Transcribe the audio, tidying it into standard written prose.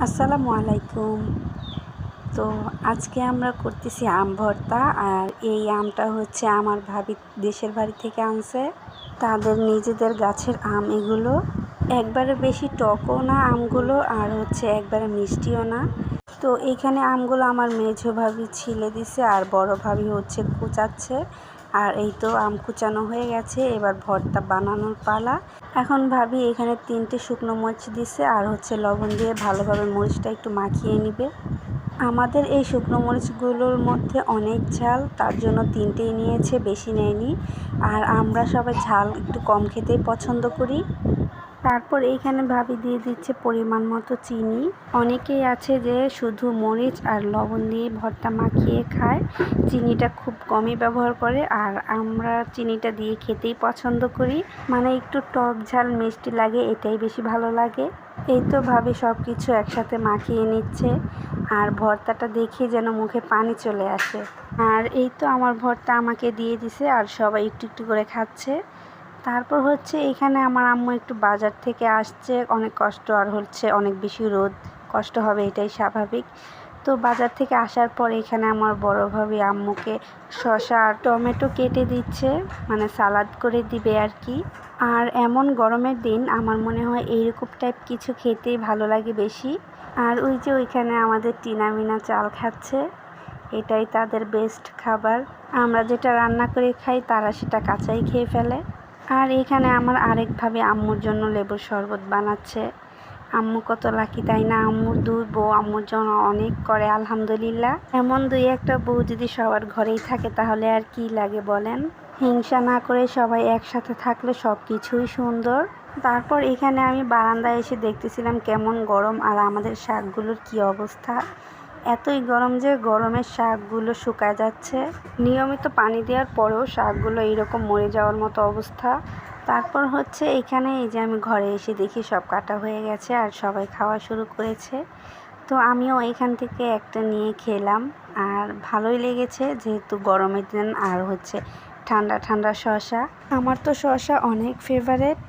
আসসালামু আলাইকুম। তো আজকে আমরা করতেছি আম ভর্তা। আর এই আমটা হচ্ছে আমার ভাবি দেশের বাড়ি থেকে আনছে, তাদের নিজেদের গাছের আম এগুলো। একবারে বেশি টকও না আমগুলো, আর হচ্ছে একবারে মিষ্টিও না। তো এইখানে আমগুলো আমার মেঝো ভাবি ছিলে দিছে, আর বড় ভাবি হচ্ছে কুচাচ্ছে। আর এই তো আম কুচানো হয়ে গেছে, এবার ভর্তা বানানোর পালা। এখন ভাবি এখানে 3টে শুকনো মরিচ দিছে, আর হচ্ছে লবণ দিয়ে ভালোভাবে মরিচটা একটু মাখিয়ে নিবে। আমাদের এই শুকনো মরিচগুলোর মধ্যে অনেক ঝাল, তার জন্য 3টেই নিয়েছে, বেশি নেয়নি। আর আমরা সবাই ঝাল একটু কম খেতেই পছন্দ করি। তারপর এইখানে ভাবি দিয়ে দিচ্ছে পরিমাণ মতো চিনি। অনেকেই আছে যে শুধু মরিচ আর লবণ দিয়ে ভর্তা মাখিয়ে খায়, চিনিটা খুব কমই ব্যবহার করে। আর আমরা চিনিটা দিয়ে খেতেই পছন্দ করি, মানে একটু টক ঝাল মিষ্টি লাগে, এটাই বেশি ভালো লাগে। এই তো ভাবি সব কিছু একসাথে মাখিয়ে নিচ্ছে, আর ভর্তাটা দেখে যেন মুখে পানি চলে আসে। আর এই তো আমার ভর্তা আমাকে দিয়ে দিছে, আর সবাই একটু একটু করে খাচ্ছে। তারপর হচ্ছে এখানে আমার আম্মু একটু বাজার থেকে আসছে, অনেক কষ্ট, আর হচ্ছে অনেক বেশি রোদ, কষ্ট হবে এটাই স্বাভাবিক। তো বাজার থেকে আসার পর এখানে আমার বড় ভাবি আম্মুকে শসা আর টমেটো কেটে দিচ্ছে, মানে সালাদ করে দিবে আর কি। আর এমন গরমের দিন আমার মনে হয় এইরকম টাইপ কিছু খেতেই ভালো লাগে বেশি। আর ওই যে ওইখানে আমাদের টিনা মিনা চাল খাচ্ছে, এটাই তাদের বেস্ট খাবার। আমরা যেটা রান্না করে খাই তারা সেটা কাঁচাই খেয়ে ফেলে। আর এখানে আমার আরেক ভাবি আম্মুর জন্য লেবুর শরবত বানাচ্ছে। আম্মু কত লাকি, তাই না? আম্মুর 2 বউ আম্মুর জন্য অনেক করে, আলহামদুলিল্লাহ। এমন 2-1টা বউ যদি সবার ঘরেই থাকে তাহলে আর কি লাগে বলেন। হিংসা না করে সবাই একসাথে থাকলে সব কিছুই সুন্দর। তারপর এখানে আমি বারান্দায় এসে দেখতেছিলাম কেমন গরম, আর আমাদের শাকগুলোর কি অবস্থা। এতই গরম যে গরমের শাকগুলো শুকায় যাচ্ছে। নিয়মিত পানি দেওয়ার পরেও শাকগুলো এইরকম মরে যাওয়ার মতো অবস্থা। তারপর হচ্ছে এখানে এই যে আমি ঘরে এসে দেখি সব কাটা হয়ে গেছে, আর সবাই খাওয়া শুরু করেছে। তো আমিও এখান থেকে একটা নিয়ে খেলাম, আর ভালোই লেগেছে যেহেতু গরমের দিন, আর হচ্ছে ঠান্ডা ঠান্ডা শসা। আমার তো শসা অনেক ফেভারেট।